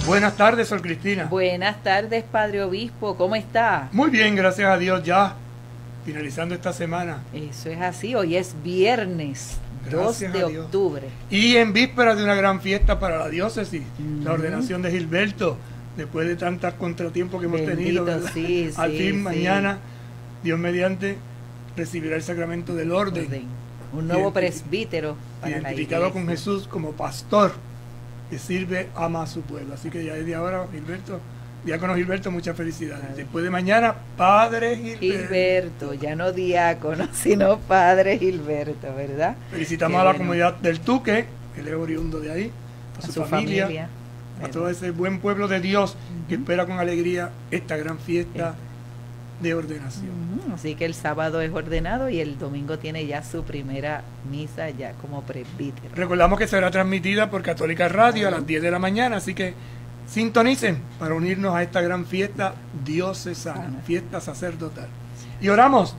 Buenas tardes, Sor Cristina. Buenas tardes, Padre Obispo, ¿cómo está? Muy bien, gracias a Dios, ya finalizando esta semana. Eso es así, hoy es viernes, Gracias 2 de a Dios. octubre. Y en vísperas de una gran fiesta para la diócesis, la ordenación de Gilberto, después de tantos contratiempos que hemos tenido, ¿verdad? Sí, al sí, fin, sí. mañana, Dios mediante, recibirá el sacramento del orden. Un nuevo presbítero para la identificado iglesia. con Jesús como pastor, que sirve, ama a su pueblo. Así que ya desde ahora, Gilberto, diácono Gilberto, muchas felicidades. Después de mañana, Padre Gilberto, ya no diácono, sino Padre Gilberto, ¿verdad? Felicitamos a la comunidad del Tuque, él es oriundo de ahí, a su familia, a todo ese buen pueblo de Dios que espera con alegría esta gran fiesta de ordenación. Así que el sábado es ordenado y el domingo tiene ya su primera misa ya como presbítero. Recordamos que será transmitida por Católica Radio a las 10 de la mañana, así que sintonicen para unirnos a esta gran fiesta diocesana, fiesta sacerdotal. Y oramos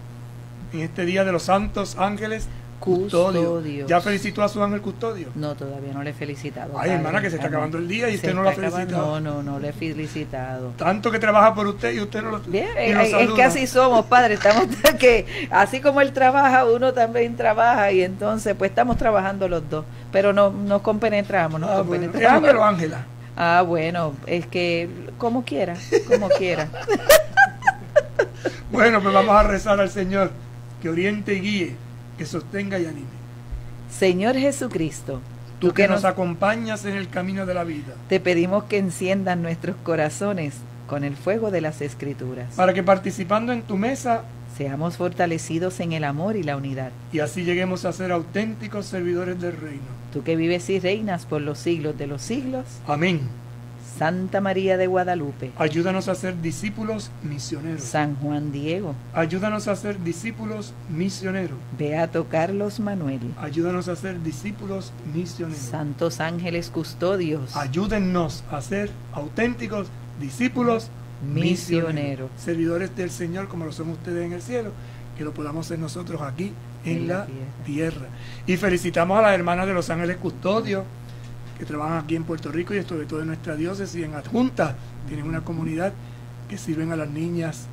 en este día de los santos ángeles custodio. ¿Ya felicitó a su ángel custodio? No, todavía no le he felicitado. Ay, hermana, que se está acabando el día y usted no lo ha felicitado. No le he felicitado. Tanto que trabaja por usted y usted no lo Bien, es que así somos, padre. Estamos que así como él trabaja, uno también trabaja y entonces pues estamos trabajando los dos, pero no nos compenetramos. Bueno, ángel o Ángela. Bueno, es que como quiera. Bueno, pues vamos a rezar al Señor que oriente y guíe, que sostenga y anime. Señor Jesucristo, tú que nos acompañas en el camino de la vida, te pedimos que enciendan nuestros corazones con el fuego de las Escrituras, para que participando en tu mesa seamos fortalecidos en el amor y la unidad, y así lleguemos a ser auténticos servidores del reino. Tú que vives y reinas por los siglos de los siglos. Amén. Santa María de Guadalupe, ayúdanos a ser discípulos misioneros. San Juan Diego, ayúdanos a ser discípulos misioneros. Beato Carlos Manuel, ayúdanos a ser discípulos misioneros. Santos ángeles custodios, ayúdennos a ser auténticos discípulos misioneros. Servidores del Señor como lo son ustedes en el cielo, que lo podamos ser nosotros aquí en la tierra. Y felicitamos a las hermanas de los ángeles custodios que trabajan aquí en Puerto Rico y sobre todo en nuestra diócesis, en Adjunta. Tienen una comunidad que sirven a las niñas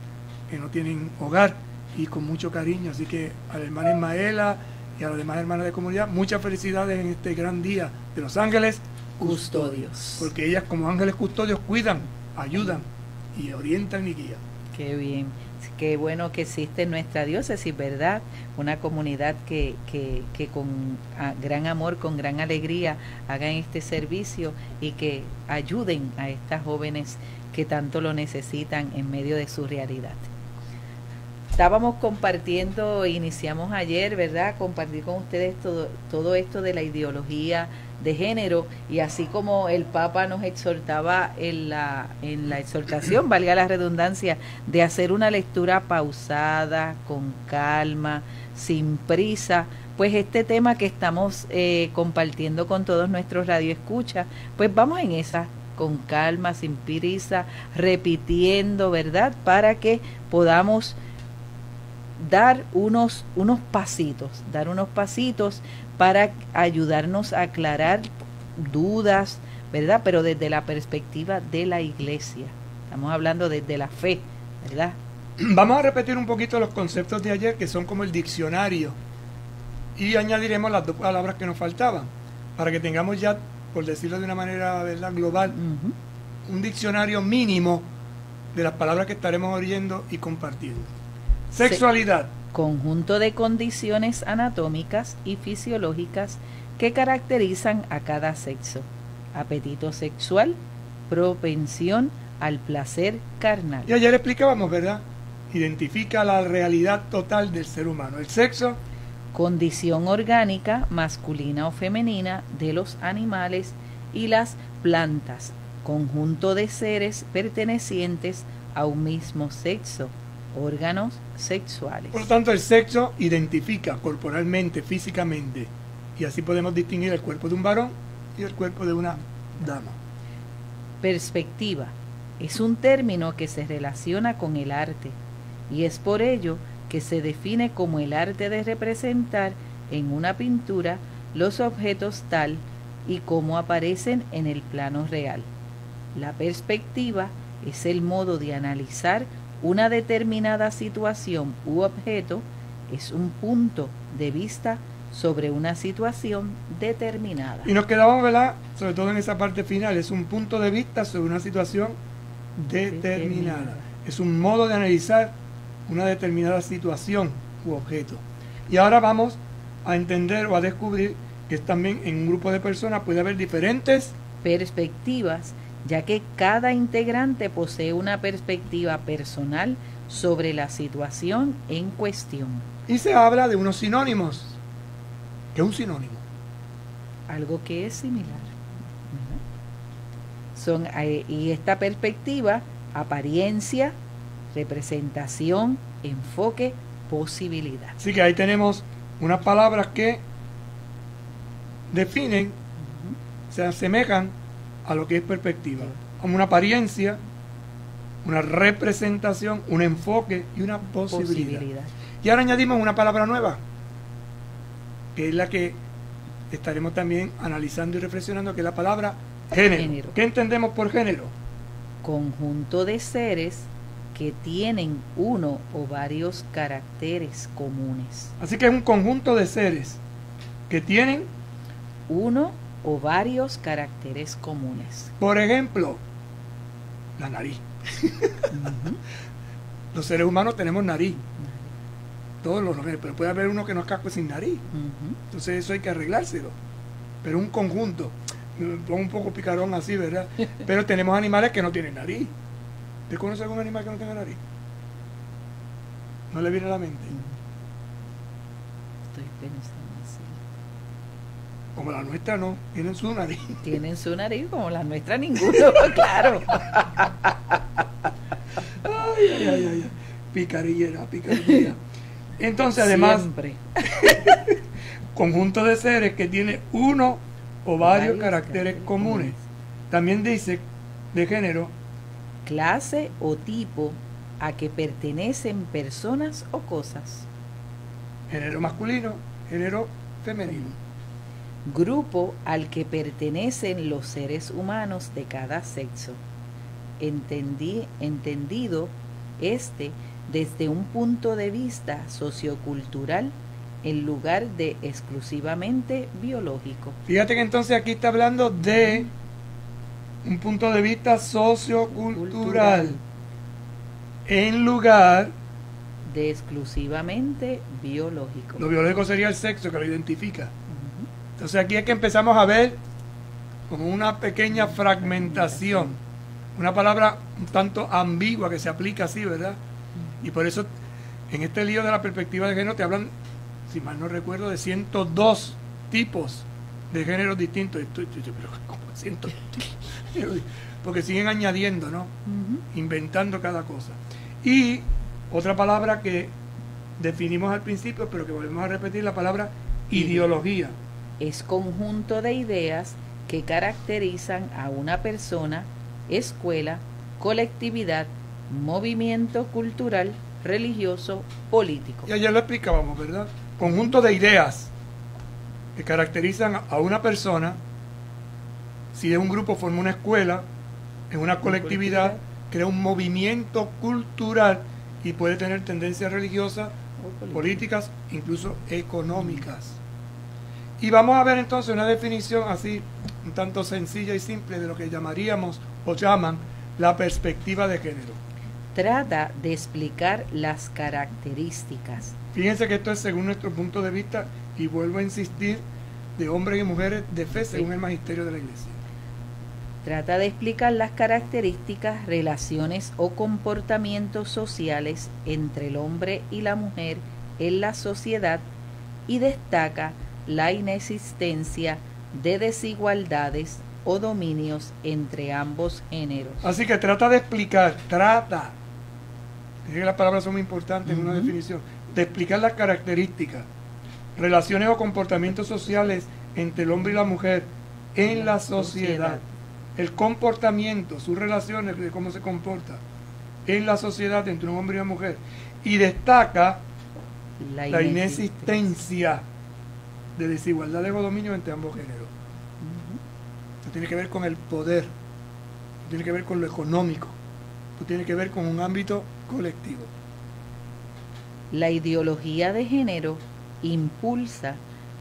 que no tienen hogar y con mucho cariño. Así que a la hermana Ismaela y a las demás hermanas de comunidad, muchas felicidades en este gran día de los ángeles custodios. Porque ellas como ángeles custodios cuidan, ayudan y orientan y guían. Qué bien. Qué bueno que existe en nuestra diócesis, ¿verdad? Una comunidad que con gran amor, con gran alegría hagan este servicio y que ayuden a estas jóvenes que tanto lo necesitan en medio de su realidad. Estábamos compartiendo, iniciamos ayer, ¿verdad? Compartir con ustedes todo esto de la ideología de género, y así como el Papa nos exhortaba en la exhortación, valga la redundancia, de hacer una lectura pausada, con calma, sin prisa, pues este tema que estamos compartiendo con todos nuestros radioescuchas, pues vamos en esa, con calma, sin prisa, repitiendo, ¿verdad? Para que podamos dar unos pasitos para ayudarnos a aclarar dudas, ¿verdad? Pero desde la perspectiva de la iglesia. Estamos hablando desde la fe, ¿verdad? Vamos a repetir un poquito los conceptos de ayer, que son como el diccionario, y añadiremos las dos palabras que nos faltaban, para que tengamos ya, por decirlo de una manera, ¿verdad?, global, un diccionario mínimo de las palabras que estaremos oyendo y compartiendo. Sexualidad. Conjunto de condiciones anatómicas y fisiológicas que caracterizan a cada sexo. Apetito sexual, propensión al placer carnal. Y ayer explicábamos, ¿verdad? Identifica la realidad total del ser humano. El sexo. Condición orgánica, masculina o femenina, de los animales y las plantas. Conjunto de seres pertenecientes a un mismo sexo. Órganos sexuales. Por lo tanto, el sexo identifica corporalmente, físicamente, y así podemos distinguir el cuerpo de un varón y el cuerpo de una dama. Perspectiva. Es un término que se relaciona con el arte, y es por ello que se define como el arte de representar en una pintura los objetos tal y como aparecen en el plano real. La perspectiva es el modo de analizar una determinada situación u objeto, es un punto de vista sobre una situación determinada. Y nos quedamos, ¿verdad?, sobre todo en esa parte final, es un punto de vista sobre una situación determinada. Es un modo de analizar una determinada situación u objeto. Y ahora vamos a entender o a descubrir que también en un grupo de personas puede haber diferentes perspectivas, ya que cada integrante posee una perspectiva personal sobre la situación en cuestión. Y se habla de unos sinónimos. ¿Qué es un sinónimo? Algo que es similar. Y esta perspectiva, apariencia, representación, enfoque, posibilidad. Así que ahí tenemos unas palabras que definen, se asemejan a lo que es perspectiva, como una apariencia, una representación, un enfoque y una posibilidad. Y ahora añadimos una palabra nueva, que es la que estaremos también analizando y reflexionando, que es la palabra género. ¿Qué entendemos por género? Conjunto de seres que tienen uno o varios caracteres comunes. Así que es un conjunto de seres que tienen uno o varios caracteres comunes. Por ejemplo, la nariz. Los seres humanos tenemos nariz. Todos los nombres, pero puede haber uno que no es casco sin nariz. Entonces eso hay que arreglárselo. Pero un conjunto. Me pongo un poco picarón así, ¿verdad? Pero tenemos animales que no tienen nariz. ¿Usted conoce algún animal que no tenga nariz? ¿No le viene a la mente? Estoy pensando así. Como la nuestra no, tienen su nariz. Tienen su nariz, como la nuestra ninguno, claro. Ay. Picarillera. Entonces, además, conjunto de seres que tiene uno o varios caracteres comunes. También dice de género, clase o tipo a que pertenecen personas o cosas. Género masculino, género femenino. Grupo al que pertenecen los seres humanos de cada sexo. Entendido desde un punto de vista sociocultural en lugar de exclusivamente biológico. Fíjate que entonces aquí está hablando de un punto de vista sociocultural en lugar de exclusivamente biológico. Lo biológico sería el sexo que lo identifica. Entonces aquí es que empezamos a ver como una pequeña fragmentación, una palabra un tanto ambigua que se aplica así, ¿verdad? Y por eso en este lío de la perspectiva de género te hablan, si mal no recuerdo, de 102 tipos de géneros distintos. Pero ¿cómo 102? Porque siguen añadiendo, ¿no? Inventando cada cosa. Y otra palabra que definimos al principio, pero que volvemos a repetir, la palabra ideología. Es conjunto de ideas que caracterizan a una persona, escuela, colectividad, movimiento cultural, religioso, político. Y ayer lo explicábamos, ¿verdad? Conjunto de ideas que caracterizan a una persona. Si de un grupo forma una escuela, en una colectividad, crea un movimiento cultural y puede tener tendencias religiosas, políticas, incluso económicas. Y vamos a ver entonces una definición así, un tanto sencilla y simple de lo que llamaríamos o llaman la perspectiva de género. Trata de explicar las características. Fíjense que esto es según nuestro punto de vista, y vuelvo a insistir, de hombres y mujeres de fe según el magisterio de la Iglesia. Trata de explicar las características, relaciones o comportamientos sociales entre el hombre y la mujer en la sociedad y destaca la inexistencia de desigualdades o dominios entre ambos géneros. Así que trata de explicar, las palabras son muy importantes en una definición, de explicar las características, relaciones o comportamientos sociales entre el hombre y la mujer en la sociedad. El comportamiento, sus relaciones, de cómo se comporta en la sociedad entre un hombre y una mujer. Y destaca la inexistencia de desigualdades o dominios entre ambos géneros. Esto tiene que ver con el poder. tiene que ver con lo económico, esto tiene que ver con un ámbito colectivo. La ideología de género impulsa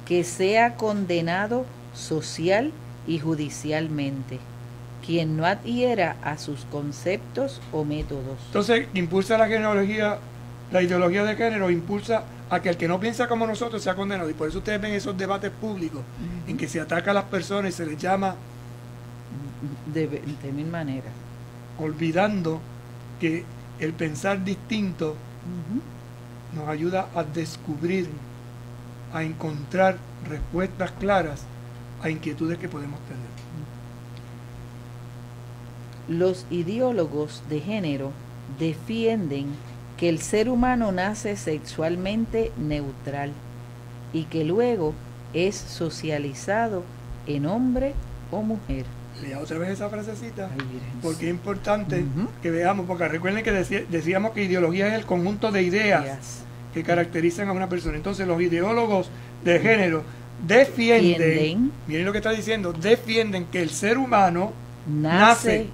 que sea condenado social y judicialmente quien no adhiera a sus conceptos o métodos. Entonces, impulsa la ideología de género impulsa a que el que no piensa como nosotros sea condenado. Y por eso ustedes ven esos debates públicos en que se ataca a las personas y se les llama de mil maneras, olvidando que el pensar distinto nos ayuda a descubrir, a encontrar respuestas claras a inquietudes que podemos tener. Los ideólogos de género defienden que el ser humano nace sexualmente neutral y que luego es socializado en hombre o mujer. Lea otra vez esa frasecita, Ay, porque es importante que veamos, porque recuerden que decíamos que ideología es el conjunto de ideas que caracterizan a una persona. Entonces los ideólogos de género defienden, miren lo que está diciendo, defienden que el ser humano nace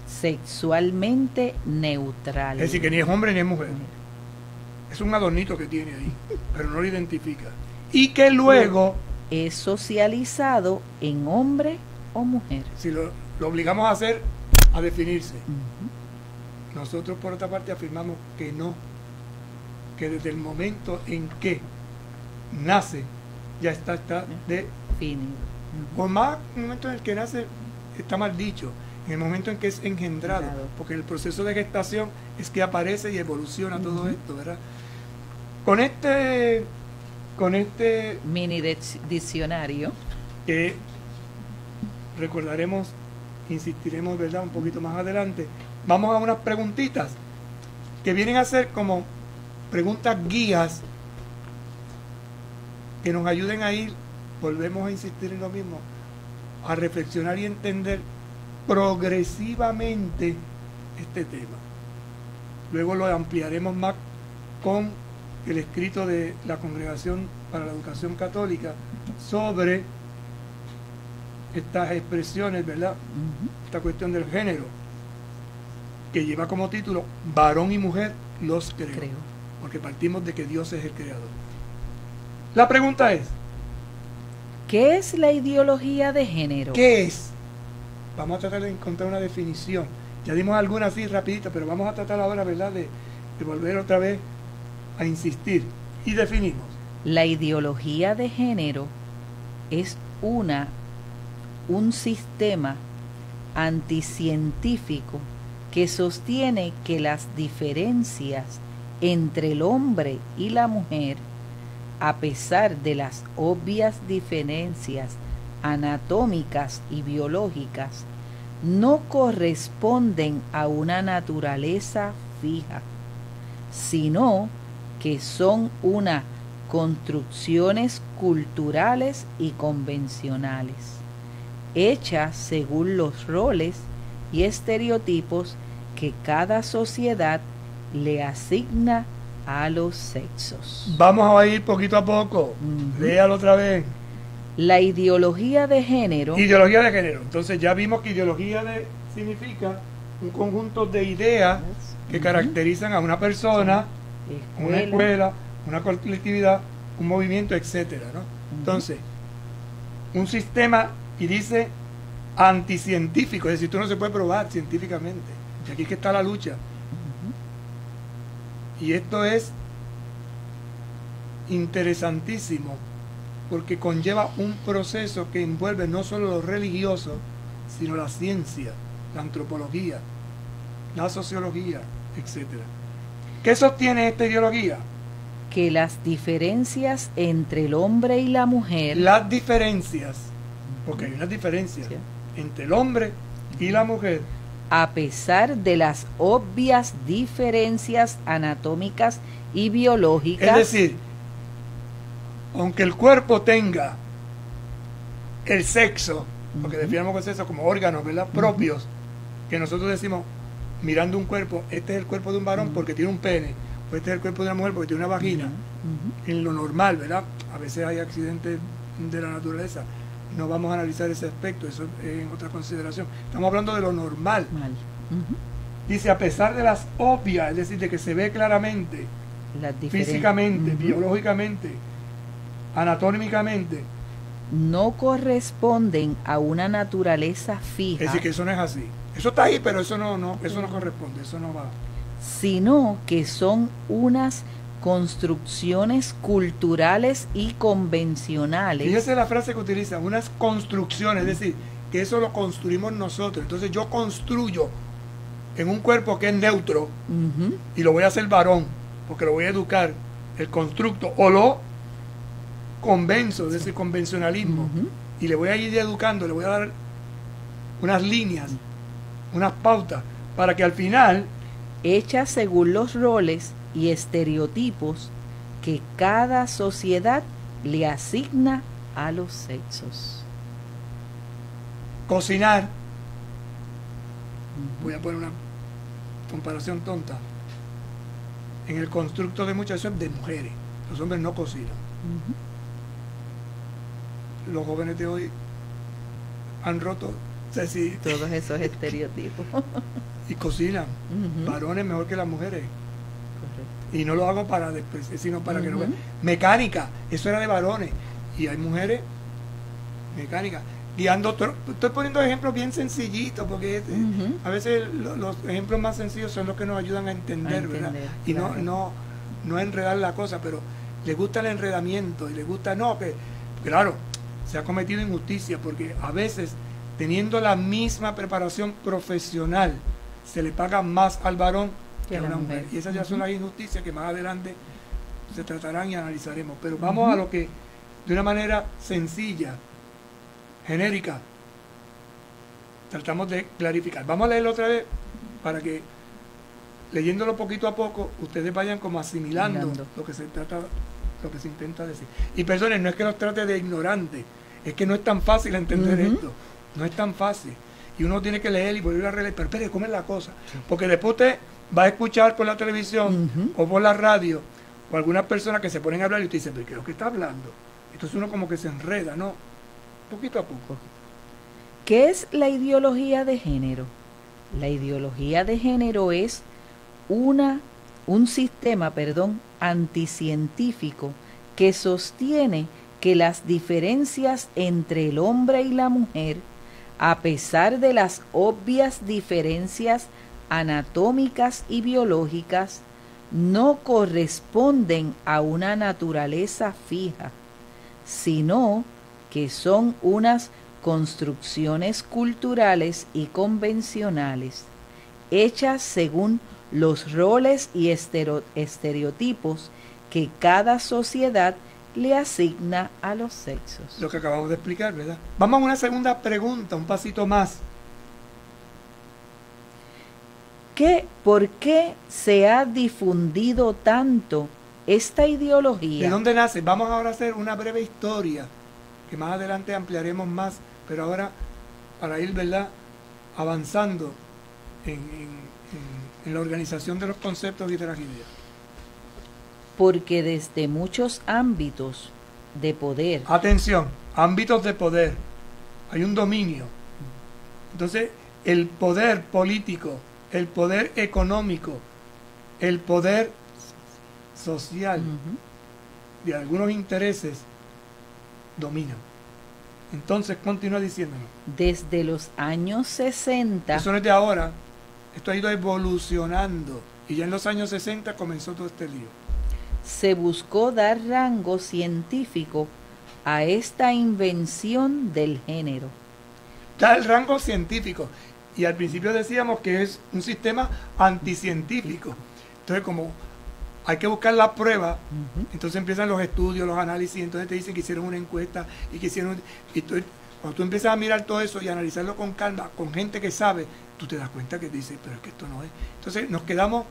sexualmente neutral. Es decir, que ni es hombre ni es mujer. Es un adornito que tiene ahí, pero no lo identifica. Y que luego es socializado en hombre o mujer. Si lo obligamos a hacer, a definirse. Nosotros, por otra parte, afirmamos que no, que desde el momento en que nace, ya está definido. O más, en el momento en el que nace, está mal dicho, en el momento en que es engendrado, porque el proceso de gestación es que aparece y evoluciona todo esto, ¿verdad? Con este mini diccionario que recordaremos, insistiremos, ¿verdad?, un poquito más adelante, vamos a unas preguntitas que vienen a ser como preguntas guías que nos ayuden a ir, volvemos a insistir en lo mismo, a reflexionar y entender progresivamente este tema. Luego lo ampliaremos más con el escrito de la Congregación para la Educación Católica sobre estas expresiones, ¿verdad? Esta cuestión del género, que lleva como título Varón y mujer los creó, porque partimos de que Dios es el creador. La pregunta es, ¿qué es la ideología de género? ¿Qué es? Vamos a tratar de encontrar una definición. Ya dimos algunas así rapidito, pero vamos a tratar ahora, ¿verdad?, de volver otra vez a insistir. Y definimos. La ideología de género es un sistema anticientífico que sostiene que las diferencias entre el hombre y la mujer, a pesar de las obvias diferencias anatómicas y biológicas, no corresponden a una naturaleza fija, sino que son construcciones culturales y convencionales, hechas según los roles y estereotipos que cada sociedad le asigna a los sexos. Vamos a ir poquito a poco. Léalo otra vez. La ideología de género. Ideología de género. Entonces ya vimos que significa un conjunto de ideas que caracterizan a una persona, una escuela, una colectividad, un movimiento, etcétera, ¿no? Entonces, un sistema, y dice anticientífico, es decir, esto no se puede probar científicamente. Y aquí es que está la lucha. Y esto es interesantísimo, porque conlleva un proceso que envuelve no solo lo religioso, sino la ciencia, la antropología, la sociología, etcétera. ¿Qué sostiene esta ideología? Que las diferencias entre el hombre y la mujer... Las diferencias, porque hay unas diferencias entre el hombre y la mujer, a pesar de las obvias diferencias anatómicas y biológicas. Es decir, aunque el cuerpo tenga el sexo, porque definamos el sexo como órganos, ¿verdad?, propios, que nosotros decimos, mirando un cuerpo, este es el cuerpo de un varón porque tiene un pene, o este es el cuerpo de una mujer porque tiene una vagina, en lo normal, ¿verdad? A veces hay accidentes de la naturaleza, no vamos a analizar ese aspecto, eso es en otra consideración. Estamos hablando de lo normal. Dice, a pesar de las obvias, es decir, de que se ve claramente, físicamente, biológicamente, anatómicamente, no corresponden a una naturaleza fija. Es decir, que eso no es así. Eso está ahí, pero eso no corresponde, eso no va. Sino que son unas construcciones culturales y convencionales. Fíjese la frase que utiliza, unas construcciones, es decir, que eso lo construimos nosotros. Entonces yo construyo en un cuerpo que es neutro y lo voy a hacer varón, porque lo voy a educar, el constructo, o lo convenzo, es decir, convencionalismo, y le voy a ir educando, le voy a dar unas líneas, unas pautas, para que al final, hechas según los roles y estereotipos que cada sociedad le asigna a los sexos. Cocinar, voy a poner una comparación tonta, en el constructo de muchas, eso es de mujeres, los hombres no cocinan. Los jóvenes de hoy han roto todos esos estereotipos y cocinan, varones mejor que las mujeres. Correcto. Y no lo hago para despreciar, sino para que no vean. Mecánica, eso era de varones, y hay mujeres mecánicas guiando. Estoy poniendo ejemplos bien sencillitos, porque a veces los ejemplos más sencillos son los que nos ayudan a entender, ¿verdad? Y claro, no enredar la cosa, pero les gusta el enredamiento y les gusta, claro, se ha cometido injusticia, porque a veces, teniendo la misma preparación profesional, se le paga más al varón que a una mujer. Y esas ya son las injusticias que más adelante se tratarán y analizaremos. Pero vamos a lo que, de una manera sencilla, genérica, tratamos de clarificar. Vamos a leerlo otra vez para que, leyéndolo poquito a poco, ustedes vayan como asimilando lo que se trata, lo que se intenta decir. Y perdonen, no es que los trate de ignorantes, es que no es tan fácil entender esto, no es tan fácil. Y uno tiene que leer y volver a releer, pero espere, ¿cómo es la cosa? Porque después usted va a escuchar por la televisión o por la radio o algunas personas que se ponen a hablar y usted dice, pero ¿qué es lo que está hablando? Entonces uno como que se enreda, ¿no? Poquito a poco. ¿Qué es la ideología de género? La ideología de género es un sistema anticientífico que sostiene que las diferencias entre el hombre y la mujer, a pesar de las obvias diferencias anatómicas y biológicas, no corresponden a una naturaleza fija, sino que son unas construcciones culturales y convencionales, hechas según los roles y estereotipos que cada sociedad le asigna a los sexos. Lo que acabamos de explicar, ¿verdad? Vamos a una segunda pregunta, un pasito más. ¿Por qué se ha difundido tanto esta ideología? ¿De dónde nace? Vamos ahora a hacer una breve historia, que más adelante ampliaremos más, pero ahora para ir, ¿verdad?, avanzando en la organización de los conceptos y de las ideas. Porque desde muchos ámbitos de poder. Atención, ámbitos de poder. Hay un dominio. Entonces, el poder político, el poder económico, el poder social de algunos intereses dominan. Entonces, continúa diciéndonos. Desde los años 60. Eso no es de ahora. Esto ha ido evolucionando. Y ya en los años 60 comenzó todo este lío. Se buscó dar rango científico a esta invención del género. Da el rango científico. Y al principio decíamos que es un sistema anticientífico. Entonces, como hay que buscar la prueba, entonces empiezan los estudios, los análisis, entonces te dicen que hicieron una encuesta y que hicieron... cuando tú empiezas a mirar todo eso y analizarlo con calma, con gente que sabe, tú te das cuenta que dices, pero es que esto no es. Entonces nos quedamos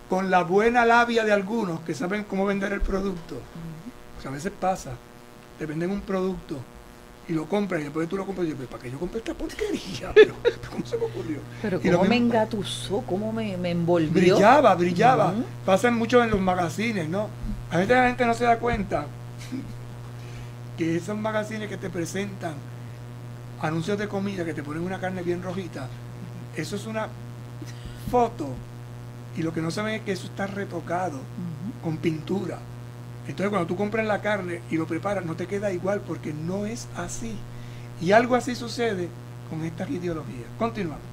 con la buena labia de algunos que saben cómo vender el producto. O sea, a veces pasa, te venden un producto y lo compras y después tú lo compras y dices, ¿para qué yo compré esta porquería? Pero, ¿cómo se me ocurrió? Pero cómo me engatusó, cómo me envolvió. Brillaba. Pasa mucho en los magazines, ¿no? A veces la gente no se da cuenta que esos magazines que te presentan anuncios de comida, que te ponen una carne bien rojita, eso es una foto, y lo que no saben es que eso está retocado con pintura. Entonces cuando tú compras la carne y lo preparas, no te queda igual, porque no es así. Y algo así sucede con estas ideologías. Continuamos.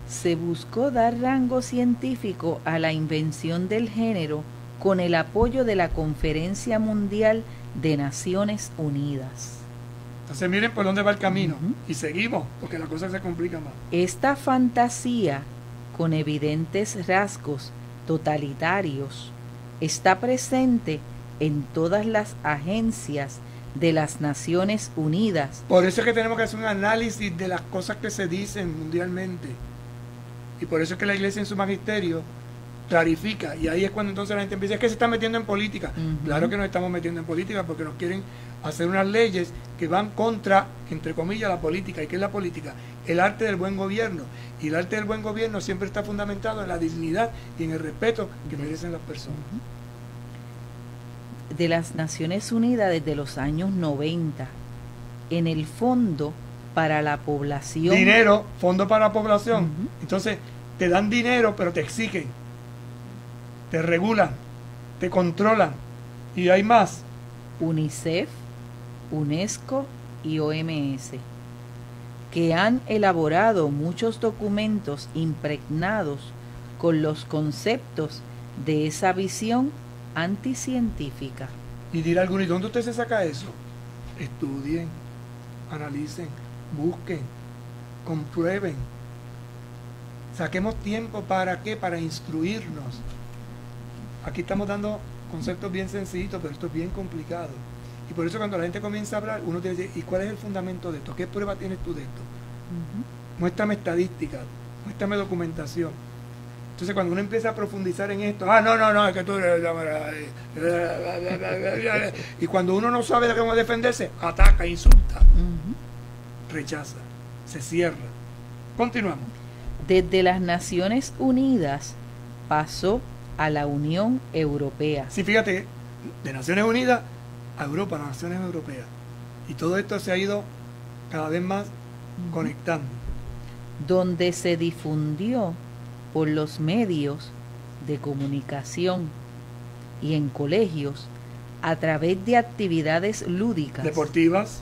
Se buscó dar rango científico a la invención del género con el apoyo de la Conferencia Mundial de Naciones Unidas. Entonces miren por dónde va el camino. Y seguimos, porque la cosa se complica más. Esta fantasía, con evidentes rasgos totalitarios, está presente en todas las agencias de las Naciones Unidas. Por eso es que tenemos que hacer un análisis de las cosas que se dicen mundialmente. Y por eso es que la Iglesia en su magisterio clarifica. Y ahí es cuando entonces la gente empieza, es que se está metiendo en política. Claro que nos estamos metiendo en política porque nos quieren hacer unas leyes que van contra, entre comillas, la política. ¿Y qué es la política? El arte del buen gobierno. Y el arte del buen gobierno siempre está fundamentado en la dignidad y en el respeto que merecen las personas. De las Naciones Unidas desde los años 90, en el Fondo para la Población. Dinero, Fondo para la Población. Entonces, te dan dinero, pero te exigen, te regulan, te controlan. Y hay más. UNICEF, UNESCO y OMS, que han elaborado muchos documentos impregnados con los conceptos de esa visión anticientífica. Y dirá alguno, ¿y dónde usted se saca eso? Estudien, analicen, busquen, comprueben. Saquemos tiempo, ¿para qué? Para instruirnos. Aquí estamos dando conceptos bien sencillitos, pero esto es bien complicado. Y por eso cuando la gente comienza a hablar, uno tiene que decir, ¿y cuál es el fundamento de esto? ¿Qué prueba tienes tú de esto? Muéstrame estadísticas, muéstrame documentación. Entonces cuando uno empieza a profundizar en esto, no, es que tú... Y cuando uno no sabe de cómo defenderse, ataca, insulta, rechaza, se cierra. Continuamos. Desde las Naciones Unidas pasó a la Unión Europea. Sí, fíjate, de Naciones Unidas a Europa, las Naciones Europeas. Y todo esto se ha ido cada vez más conectando. Donde se difundió por los medios de comunicación y en colegios a través de actividades lúdicas, deportivas,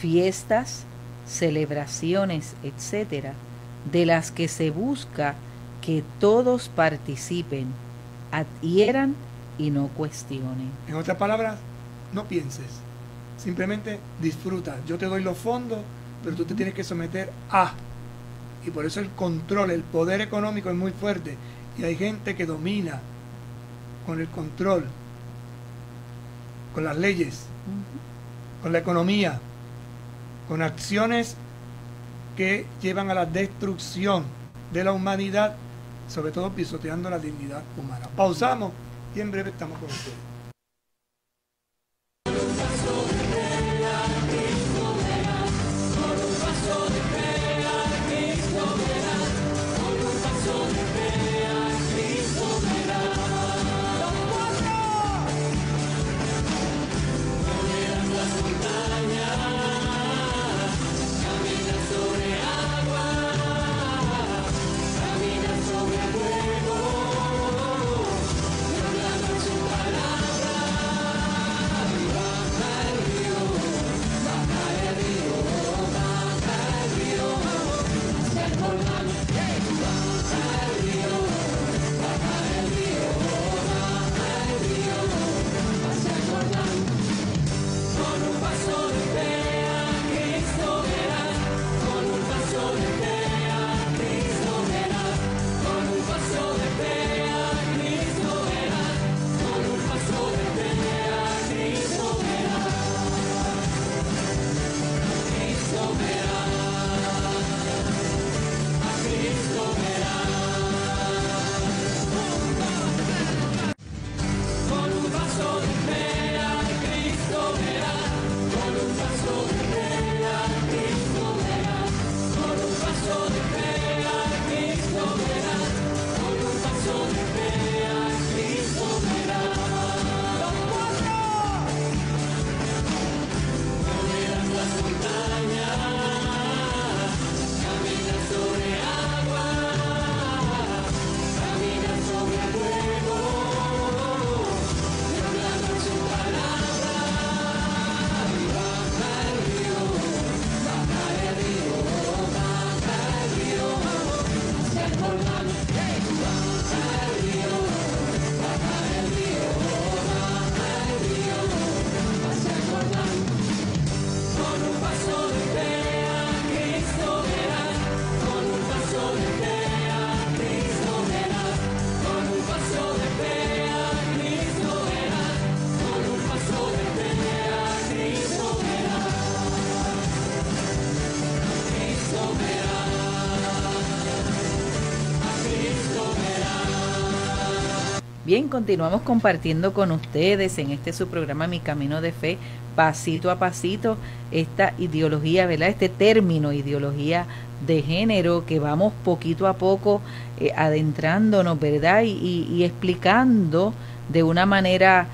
fiestas, celebraciones, etcétera, de las que se busca que todos participen, adhieran y no cuestionen. En otras palabras, no pienses, simplemente disfruta. Yo te doy los fondos, pero tú te tienes que someter a. Y por eso el control, el poder económico es muy fuerte. Y hay gente que domina con el control, con las leyes, con la economía, con acciones que llevan a la destrucción de la humanidad, sobre todo pisoteando la dignidad humana. Pausamos y en breve estamos con ustedes. Bien, continuamos compartiendo con ustedes en este su programa Mi Camino de Fe, pasito a pasito, esta ideología, ¿verdad? Este término, ideología de género, que vamos poquito a poco adentrándonos, ¿verdad? Y explicando de una manera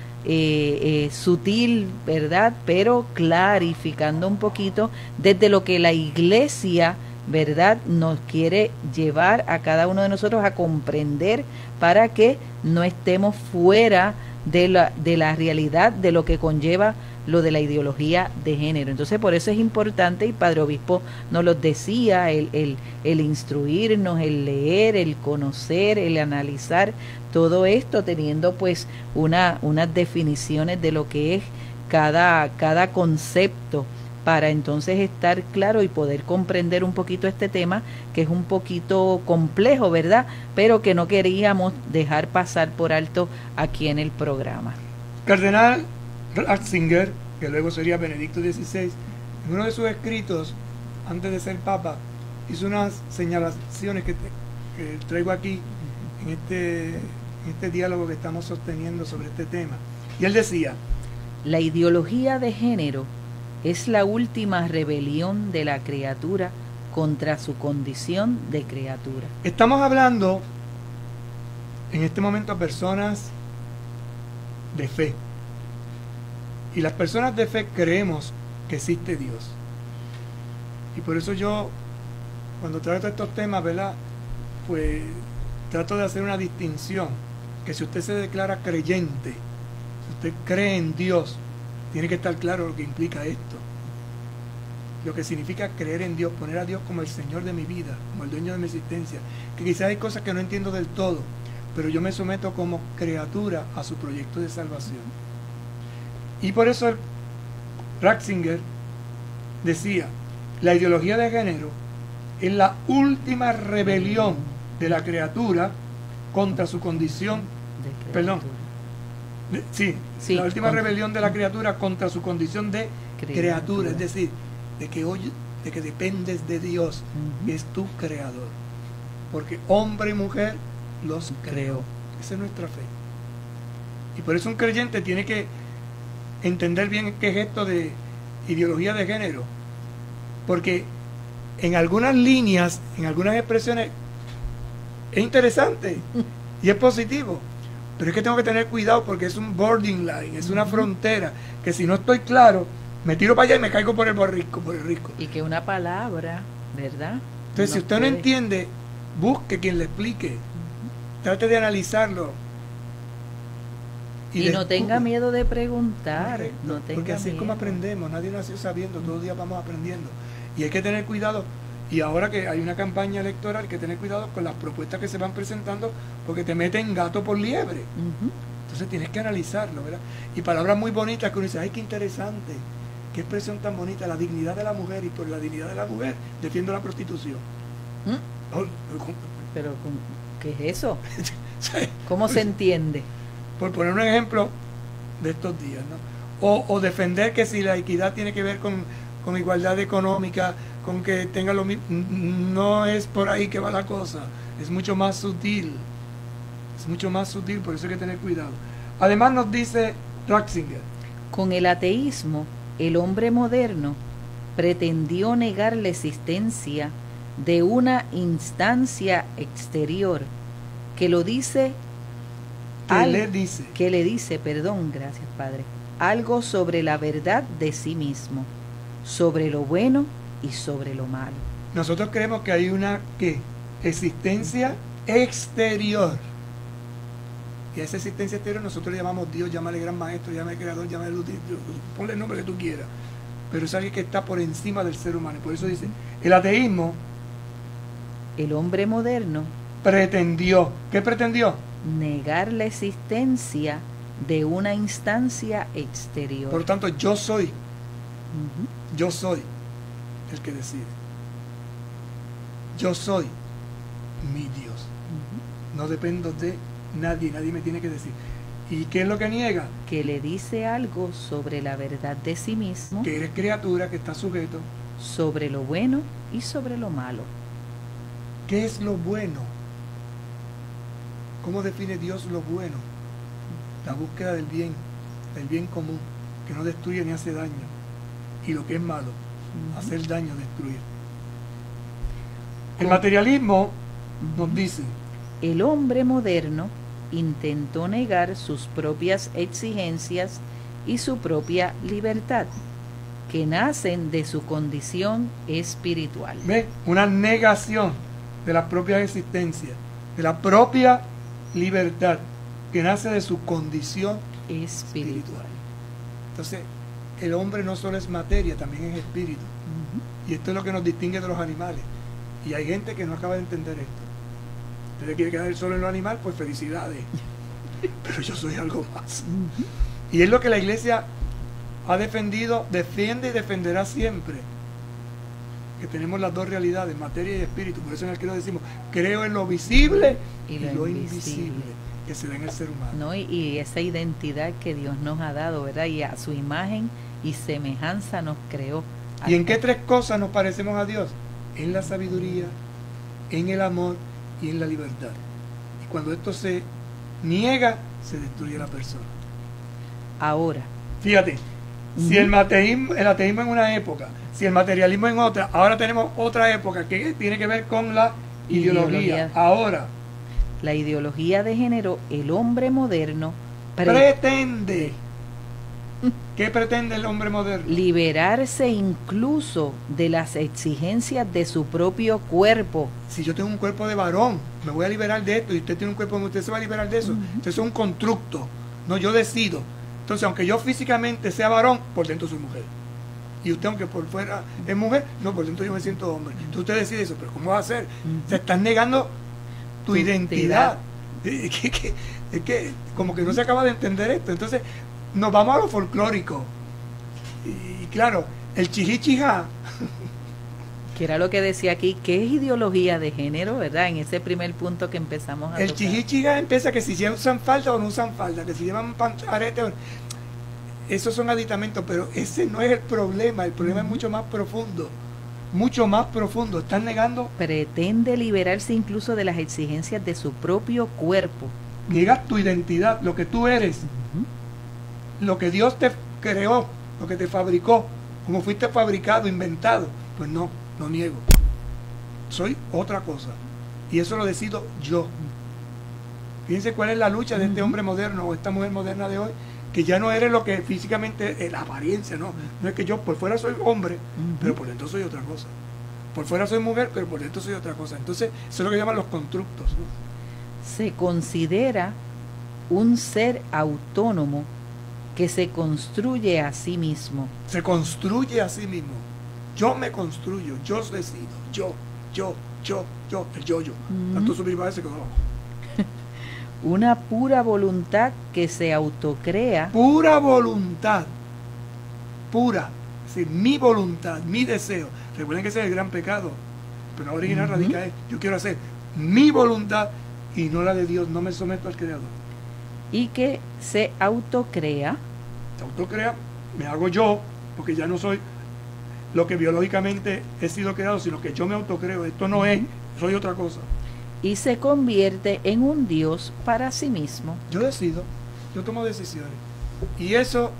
sutil, ¿verdad? Pero clarificando un poquito desde lo que la Iglesia, ¿verdad?, nos quiere llevar a cada uno de nosotros a comprender, para que no estemos fuera de la realidad de lo que conlleva lo de la ideología de género. Entonces, por eso es importante, y Padre Obispo nos lo decía, el instruirnos, el leer, el conocer, el analizar todo esto, teniendo pues unas definiciones de lo que es cada concepto, para entonces estar claro y poder comprender un poquito este tema, que es un poquito complejo, ¿verdad?, pero que no queríamos dejar pasar por alto aquí en el programa. Cardenal Ratzinger, que luego sería Benedicto XVI, en uno de sus escritos, antes de ser Papa, hizo unas señalaciones que traigo aquí en este diálogo que estamos sosteniendo sobre este tema. Y él decía: la ideología de género es la última rebelión de la criatura contra su condición de criatura. Estamos hablando en este momento a personas de fe. Y las personas de fe creemos que existe Dios. Y por eso yo, cuando trato estos temas, ¿verdad?, pues trato de hacer una distinción. Que si usted se declara creyente, si usted cree en Dios, tiene que estar claro lo que implica esto. Lo que significa creer en Dios, poner a Dios como el Señor de mi vida, como el dueño de mi existencia. Que quizás hay cosas que no entiendo del todo, pero yo me someto como criatura a su proyecto de salvación. Y por eso Ratzinger decía: la ideología de género es la última rebelión de la criatura contra su condición, la última rebelión de la criatura contra su condición de criatura, es decir, de que dependes de Dios, que es tu creador, porque hombre y mujer los creó. Esa es nuestra fe. Y por eso un creyente tiene que entender bien qué es esto de ideología de género, porque en algunas líneas, en algunas expresiones es interesante y es positivo, pero es que tengo que tener cuidado, porque es un boarding line, es una frontera que si no estoy claro, me tiro para allá y me caigo por el risco. Y que una palabra, ¿verdad? Entonces, si usted no entiende, busque quien le explique, trate de analizarlo. Y no tenga miedo de preguntar. Correcto, no tenga porque así miedo. es como aprendemos, nadie nació sabiendo, todos los días vamos aprendiendo. Y hay que tener cuidado, y ahora que hay una campaña electoral, hay que tener cuidado con las propuestas que se van presentando, porque te meten gato por liebre. Entonces tienes que analizarlo, ¿verdad? Y palabras muy bonitas que uno dice: ay, qué interesante, qué expresión tan bonita, la dignidad de la mujer, y por la dignidad de la mujer defiendo la prostitución. Pero, ¿qué es eso? ¿Cómo se entiende? Por poner un ejemplo de estos días, ¿no? O defender que si la equidad tiene que ver con igualdad económica, con que tenga lo mismo, no es por ahí que va la cosa, es mucho más sutil, por eso hay que tener cuidado. Además nos dice Ratzinger: con el ateísmo, el hombre moderno pretendió negar la existencia de una instancia exterior que lo dice que le dice, gracias Padre, algo sobre la verdad de sí mismo, sobre lo bueno y sobre lo malo. Nosotros creemos que hay una existencia exterior, y a esa existencia exterior nosotros le llamamos Dios, llámale gran maestro, llámale creador, llámale luz, ponle el nombre que tú quieras, pero es alguien que está por encima del ser humano. Y por eso dice, el ateísmo, el hombre moderno pretendió, ¿qué pretendió? Negar la existencia de una instancia exterior. Por lo tanto, yo soy el que decide. Yo soy mi Dios. No dependo de nadie me tiene que decir. ¿Y qué es lo que niega? Que le dice algo sobre la verdad de sí mismo. Que eres criatura, que está sujeto. Sobre lo bueno y sobre lo malo. ¿Qué es lo bueno? ¿Cómo define Dios lo bueno? la búsqueda del bien común, que no destruye ni hace daño, y lo que es malo, hacer daño, destruir. El materialismo nos dice: el hombre moderno intentó negar sus propias exigencias y su propia libertad, que nacen de su condición espiritual. ¿Ve? Una negación de la propia existencia, de la propia libertad, que nace de su condición espiritual. Entonces, el hombre no solo es materia, también es espíritu. Y esto es lo que nos distingue de los animales. Y hay gente que no acaba de entender esto. Usted quiere quedar solo en lo animal, pues felicidades. Pero yo soy algo más. Y es lo que la iglesia ha defendido, defiende y defenderá siempre. Que tenemos las dos realidades, materia y espíritu. Por eso en el credo decimos: creo en lo visible y lo invisible que se da en el ser humano. ¿No? Y esa identidad que Dios nos ha dado, ¿verdad? Y a su imagen y semejanza nos creó. ¿Y en qué tres cosas nos parecemos a Dios? En la sabiduría, en el amor y en la libertad. Y cuando esto se niega, se destruye la persona. Ahora, fíjate, si el ateísmo en una época, si el materialismo en otra, ahora tenemos otra época que tiene que ver con la ideología. Ahora, la ideología de género, el hombre moderno pretende. ¿Qué pretende el hombre moderno? Liberarse incluso de las exigencias de su propio cuerpo. Si yo tengo un cuerpo de varón, me voy a liberar de esto, y usted tiene un cuerpo, usted se va a liberar de eso. Entonces es un constructo. No, yo decido. Entonces, aunque yo físicamente sea varón, por dentro soy mujer. Y usted, aunque por fuera es mujer, no, por dentro yo me siento hombre. Entonces usted decide eso, pero ¿cómo va a hacer? Se están negando tu identidad. Es que como que no se acaba de entender esto. Entonces nos vamos a lo folclórico. Y claro, el chihichijá, que era lo que decía aquí, que es ideología de género, ¿verdad? En ese primer punto que empezamos a el chihichijá empieza que si usan falda o no usan falda, que si llevan arete, esos son aditamentos, pero ese no es el problema es mucho más profundo. Mucho más profundo. Están negando. Pretende liberarse incluso de las exigencias de su propio cuerpo. Niegas tu identidad, lo que tú eres, lo que Dios te creó, lo que te fabricó, como fuiste fabricado, inventado. Pues no niego. Soy otra cosa. Y eso lo decido yo. Fíjense cuál es la lucha de este hombre moderno o esta mujer moderna de hoy, que ya no eres lo que físicamente, la apariencia, no es que yo por fuera soy hombre, pero por dentro soy otra cosa. Por fuera soy mujer, pero por dentro soy otra cosa. Entonces, eso es lo que llaman los constructos, ¿no? Se considera un ser autónomo que se construye a sí mismo. Se construye a sí mismo. Yo me construyo, yo decido, yo, el yo. Tanto subir para ese que no. Una pura voluntad que se autocrea. Pura voluntad. Pura. Es decir, mi voluntad, mi deseo. Recuerden que ese es el gran pecado. Pero la original radica es: yo quiero hacer mi voluntad y no la de Dios. No me someto al Creador. Y que se autocrea. Se autocrea, me hago yo, porque ya no soy lo que biológicamente he sido creado, sino que yo me autocreo. Esto no es, soy otra cosa. Y se convierte en un Dios para sí mismo. Yo decido, yo tomo decisiones. Y eso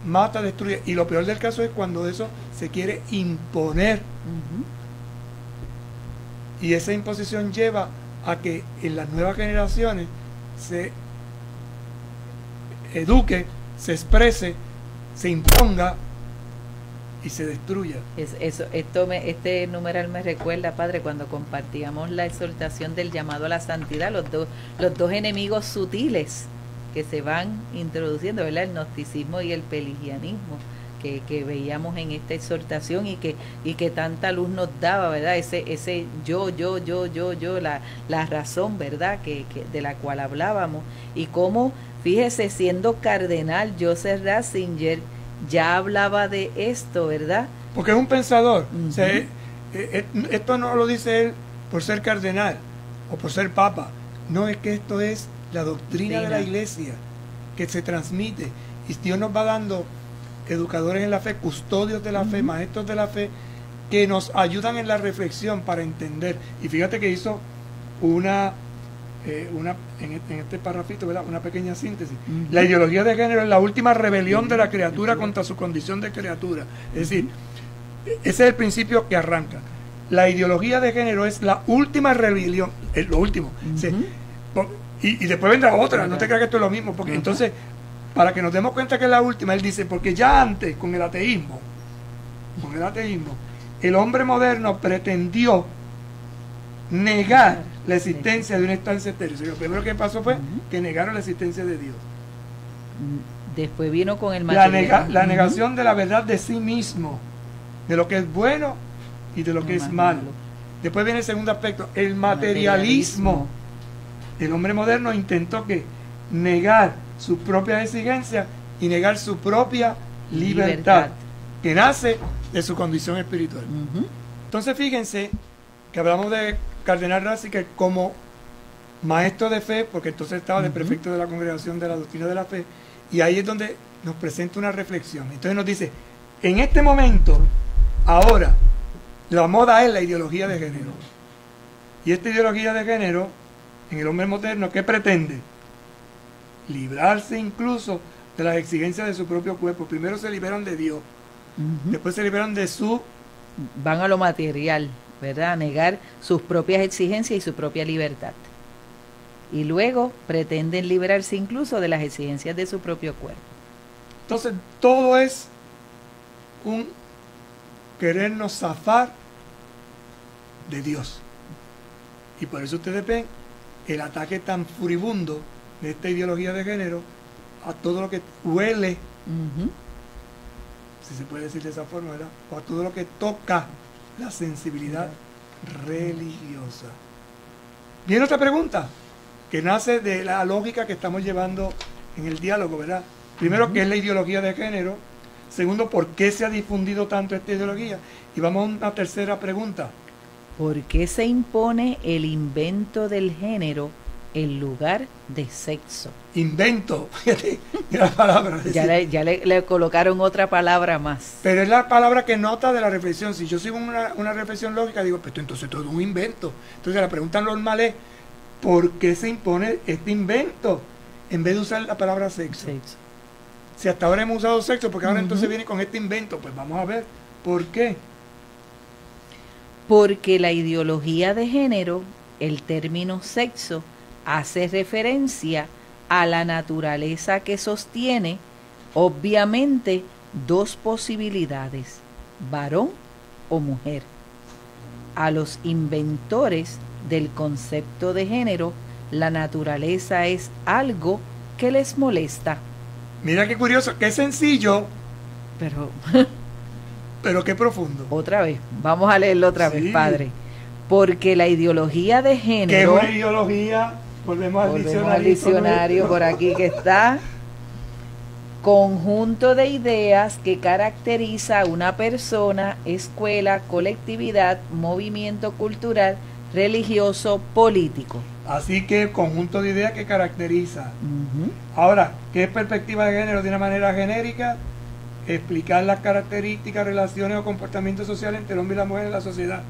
mata, destruye. Y lo peor del caso es cuando eso se quiere imponer. Y esa imposición lleva a que en las nuevas generaciones se eduque, se exprese, se imponga y se destruya. Este numeral me recuerda, Padre, cuando compartíamos la exhortación del llamado a la santidad, los dos enemigos sutiles que se van introduciendo, ¿verdad? El gnosticismo y el pelagianismo, que veíamos en esta exhortación y que tanta luz nos daba, ¿verdad? Ese yo, la razón, ¿verdad? Que de la cual hablábamos. Y cómo, fíjese, siendo cardenal Joseph Ratzinger, ya hablaba de esto, ¿verdad? Porque es un pensador. O sea, esto no lo dice él por ser cardenal o por ser papa. No, es que esto es la doctrina de la iglesia que se transmite. Y Dios nos va dando educadores en la fe, custodios de la fe, maestros de la fe, que nos ayudan en la reflexión para entender. Y fíjate que hizo una en este parrafito, ¿verdad? Una pequeña síntesis. La ideología de género es la última rebelión de la criatura contra su condición de criatura. Es decir, ese es el principio que arranca. La ideología de género es la última rebelión, es lo último. Y después vendrá otra, no te creas que esto es lo mismo, porque entonces, para que nos demos cuenta que es la última, él dice, porque ya antes, con el ateísmo, el hombre moderno pretendió negar la existencia de una instancia etérica. Lo primero que pasó fue que negaron la existencia de Dios. Después vino con el materialismo. La negación de la verdad de sí mismo, de lo que es bueno y de lo que es malo. Después viene el segundo aspecto, el materialismo. El hombre moderno intentó que negar su propia exigencia y negar su propia libertad, que nace de su condición espiritual. Entonces fíjense que hablamos de Cardenal Ratzinger como maestro de fe, porque entonces estaba de prefecto de la Congregación de la Doctrina de la Fe, y ahí es donde nos presenta una reflexión. Entonces nos dice, en este momento, ahora, la moda es la ideología de género. Y esta ideología de género, en el hombre moderno, ¿qué pretende? Librarse incluso de las exigencias de su propio cuerpo. Primero se liberan de Dios, después se liberan de su... Van a lo material, ¿verdad? A negar sus propias exigencias y su propia libertad. Y luego pretenden liberarse incluso de las exigencias de su propio cuerpo. Entonces, todo es un querernos zafar de Dios. Y por eso ustedes ven el ataque tan furibundo de esta ideología de género a todo lo que huele, si se puede decir de esa forma, ¿verdad? O a todo lo que toca la sensibilidad religiosa. Viene otra pregunta que nace de la lógica que estamos llevando en el diálogo, ¿verdad? Primero, ¿qué es la ideología de género? Segundo, ¿por qué se ha difundido tanto esta ideología? Y vamos a una tercera pregunta. ¿Por qué se impone el invento del género en lugar de sexo? Invento, fíjate, la palabra. Ya le colocaron otra palabra más. Pero es la palabra que nota de la reflexión. Si yo sigo una reflexión lógica, digo, pues entonces todo es un invento. Entonces la pregunta normal es, ¿por qué se impone este invento en vez de usar la palabra sexo? Si hasta ahora hemos usado sexo, porque ahora entonces viene con este invento, pues vamos a ver por qué. Porque la ideología de género, el término sexo, hace referencia a la naturaleza que sostiene, obviamente, dos posibilidades, varón o mujer. A los inventores del concepto de género, la naturaleza es algo que les molesta. Mira qué curioso, qué sencillo, pero qué profundo. Otra vez, vamos a leerlo otra vez, padre. Porque la ideología de género... ¿Qué es una ideología? Volvemos al diccionario por aquí que está. Conjunto de ideas que caracteriza a una persona, escuela, colectividad, movimiento cultural, religioso, político. Así que conjunto de ideas que caracteriza. Ahora, ¿qué es perspectiva de género de una manera genérica? Explicar las características, relaciones o comportamientos sociales entre el hombre y la mujer en la sociedad.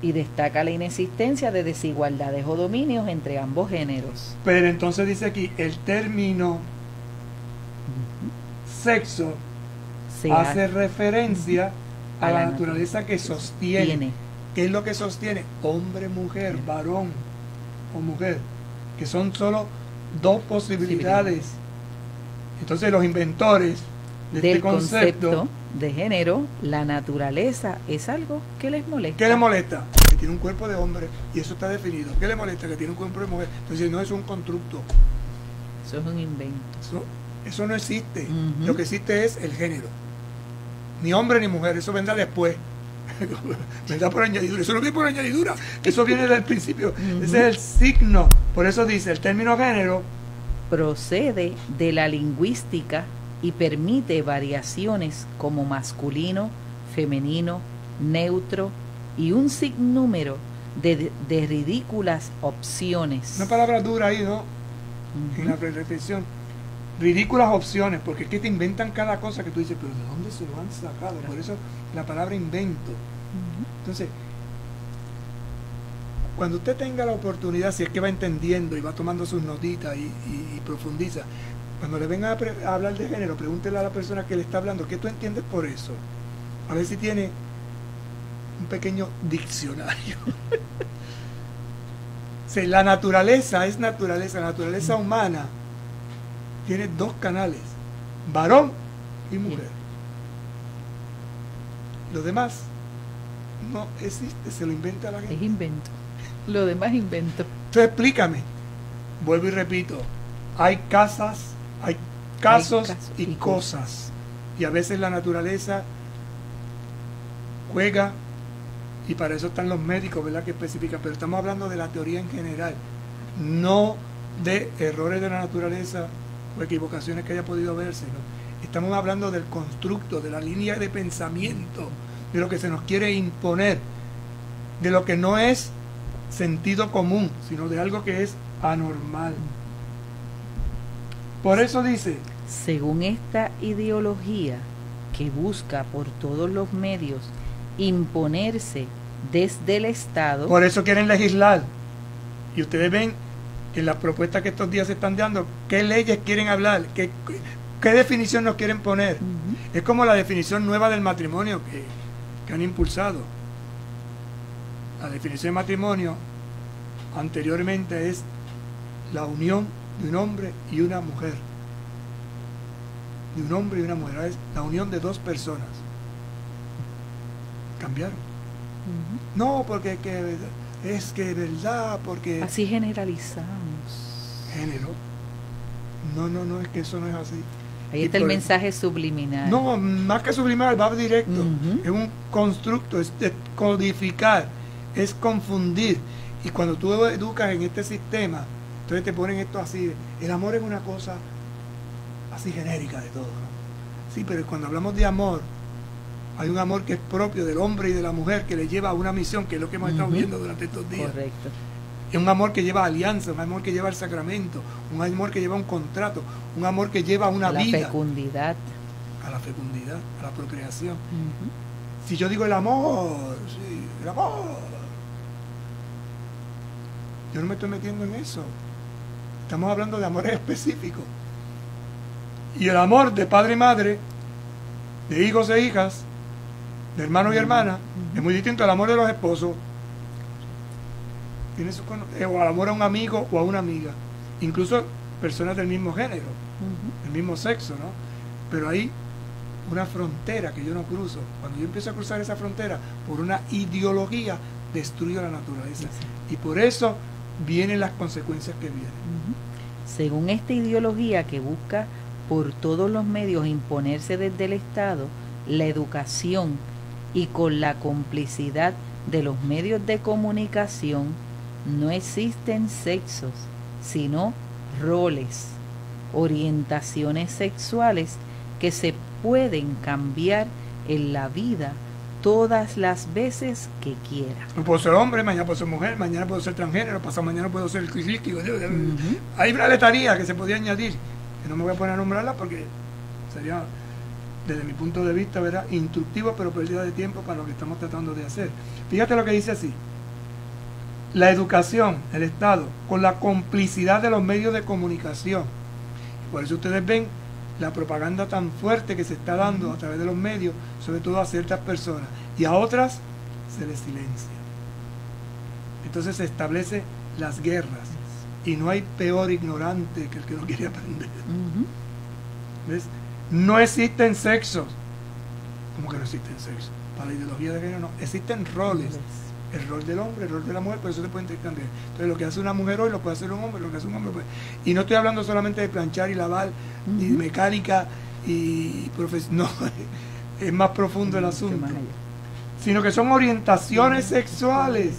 Y destaca la inexistencia de desigualdades o dominios entre ambos géneros. Pero entonces dice aquí, el término sexo hace referencia a la naturaleza que sostiene. ¿Qué es lo que sostiene? Hombre, mujer, varón o mujer, que son solo dos posibilidades. Entonces los inventores de este concepto de género, la naturaleza es algo que les molesta. ¿Qué les molesta? Que tiene un cuerpo de hombre y eso está definido. ¿Qué les molesta? Que tiene un cuerpo de mujer. Entonces no es un constructo. Eso es un invento. Eso no existe. Lo que existe es el género. Ni hombre ni mujer, eso vendrá después. Vendrá por añadidura. Eso no viene por añadidura. Eso viene del principio. Ese es el signo. Por eso dice, el término género procede de la lingüística y permite variaciones como masculino, femenino, neutro y un sinnúmero de ridículas opciones. Una palabra dura ahí, ¿no? En la reflexión. Ridículas opciones, porque es que te inventan cada cosa que tú dices, pero ¿de dónde se lo han sacado? Por eso la palabra invento. Entonces, cuando usted tenga la oportunidad, si es que va entendiendo y va tomando sus notitas y profundiza, cuando le venga a hablar de género, pregúntele a la persona que le está hablando, ¿qué tú entiendes por eso? A ver si tiene un pequeño diccionario. Sí, la naturaleza es naturaleza, la naturaleza humana tiene dos canales, varón y mujer. Lo demás no existe, se lo inventa la gente. Es invento. Lo demás invento. Entonces explícame, vuelvo y repito, hay casas, hay casos y cosas. Y a veces la naturaleza juega, y para eso están los médicos, ¿verdad?, que especifican, pero estamos hablando de la teoría en general, no de errores de la naturaleza o equivocaciones que haya podido verse, ¿no? Estamos hablando del constructo, de la línea de pensamiento, de lo que se nos quiere imponer, de lo que no es sentido común, sino de algo que es anormal. Por eso dice, según esta ideología que busca por todos los medios imponerse desde el Estado. Por eso quieren legislar. Y ustedes ven en las propuestas que estos días se están dando, qué leyes quieren hablar, qué definición nos quieren poner. Es como la definición nueva del matrimonio que han impulsado. La definición de matrimonio anteriormente es la unión de un hombre y una mujer. De un hombre y una mujer. Es la unión de dos personas. Cambiaron. No, porque es que verdad, porque... Así generalizamos. Género. No, es que eso no es así. Ahí está el mensaje subliminal. No, más que subliminal, va directo. Es un constructo, es codificar, es confundir. Y cuando tú educas en este sistema, entonces te ponen esto así. El amor es una cosa así genérica de todo, ¿no? Sí, pero cuando hablamos de amor, hay un amor que es propio del hombre y de la mujer, que le lleva a una misión, que es lo que hemos estado viendo durante estos días. Correcto. Es un amor que lleva alianza, un amor que lleva el sacramento, un amor que lleva un contrato, un amor que lleva una vida. A la fecundidad. A la fecundidad, a la procreación. Si yo digo el amor, sí, el amor, yo no me estoy metiendo en eso. Estamos hablando de amores específicos. Y el amor de padre y madre, de hijos e hijas, de hermanos y hermanas, es muy distinto al amor de los esposos. Tiene o al amor a un amigo o a una amiga. Incluso personas del mismo género, del mismo sexo, ¿no? Pero hay una frontera que yo no cruzo. Cuando yo empiezo a cruzar esa frontera por una ideología, destruyo la naturaleza. Y por eso vienen las consecuencias que vienen. Según esta ideología que busca por todos los medios imponerse desde el Estado, la educación y con la complicidad de los medios de comunicación, no existen sexos, sino roles, orientaciones sexuales que se pueden cambiar en la vida todas las veces que quiera. Puedo ser hombre, mañana puedo ser mujer, mañana puedo ser transgénero, pasado mañana puedo ser crístico. Hay una letanía que se podía añadir, que no me voy a poner a nombrarla porque sería, desde mi punto de vista, ¿verdad?, instructivo, pero pérdida de tiempo para lo que estamos tratando de hacer. Fíjate lo que dice así: la educación, el Estado, con la complicidad de los medios de comunicación. Por eso ustedes ven la propaganda tan fuerte que se está dando a través de los medios, sobre todo a ciertas personas, y a otras se les silencia. Entonces se establecen las guerras, y no hay peor ignorante que el que no quiere aprender. ¿Ves? No existen sexos. ¿Cómo que no existen sexos? Para la ideología de género no. Existen roles. El rol del hombre, el rol de la mujer, por eso se puede intercambiar. Entonces lo que hace una mujer hoy lo puede hacer un hombre, lo que hace un hombre puede. Y no estoy hablando solamente de planchar y lavar, y mecánica y no, es más profundo el asunto. Sino que son orientaciones sexuales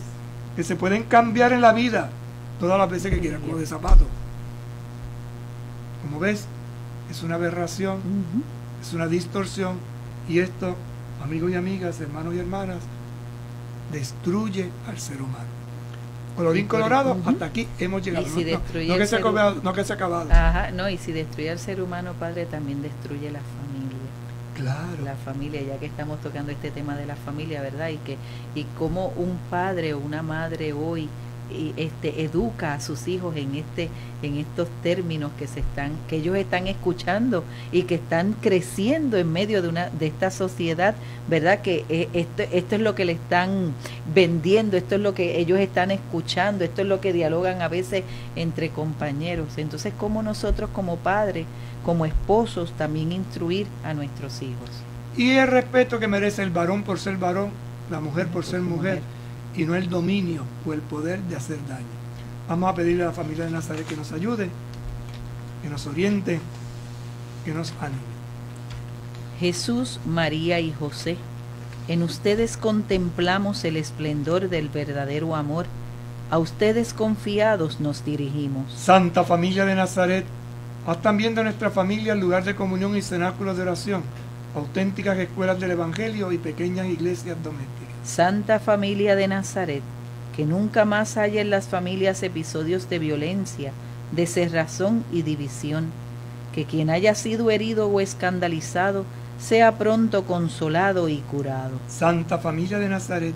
que se pueden cambiar en la vida todas las veces que quieran, como de zapato. Como ves, es una aberración, es una distorsión, y esto, amigos y amigas, hermanos y hermanas, destruye al ser humano. Colorín colorado, hasta aquí hemos llegado. Si no que se ha acabado. Ajá, no, y si destruye al ser humano, Padre, también destruye la familia. Claro. La familia, ya que estamos tocando este tema de la familia, ¿verdad? Y cómo un padre o una madre hoy educa a sus hijos en estos términos que ellos están escuchando y que están creciendo en medio de esta sociedad, ¿verdad? Que esto es lo que le están vendiendo, esto es lo que ellos están escuchando, esto es lo que dialogan a veces entre compañeros. Entonces, ¿cómo nosotros como padres, como esposos, también instruir a nuestros hijos? Y el respeto que merece el varón por ser varón, la mujer por ser mujer, y no el dominio o el poder de hacer daño. Vamos a pedirle a la familia de Nazaret que nos ayude, que nos oriente, que nos anime. Jesús, María y José, en ustedes contemplamos el esplendor del verdadero amor. A ustedes confiados nos dirigimos. Santa familia de Nazaret, haz también de nuestra familia el lugar de comunión y cenáculo de oración, auténticas escuelas del Evangelio y pequeñas iglesias domésticas. Santa familia de Nazaret, que nunca más haya en las familias episodios de violencia, de cerrazón y división, que quien haya sido herido o escandalizado sea pronto consolado y curado. Santa familia de Nazaret,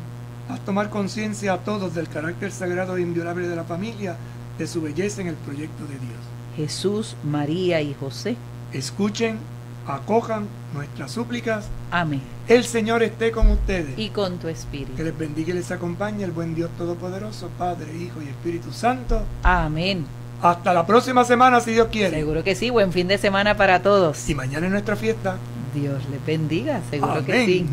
haz tomar conciencia a todos del carácter sagrado e inviolable de la familia, de su belleza en el proyecto de Dios. Jesús, María y José, escuchen, acojan nuestras súplicas. Amén. El Señor esté con ustedes. Y con tu espíritu. Que les bendiga y les acompañe el buen Dios Todopoderoso, Padre, Hijo y Espíritu Santo. Amén. Hasta la próxima semana, si Dios quiere. Seguro que sí. Buen fin de semana para todos. Y mañana es nuestra fiesta. Dios les bendiga. Seguro Amén. que sí.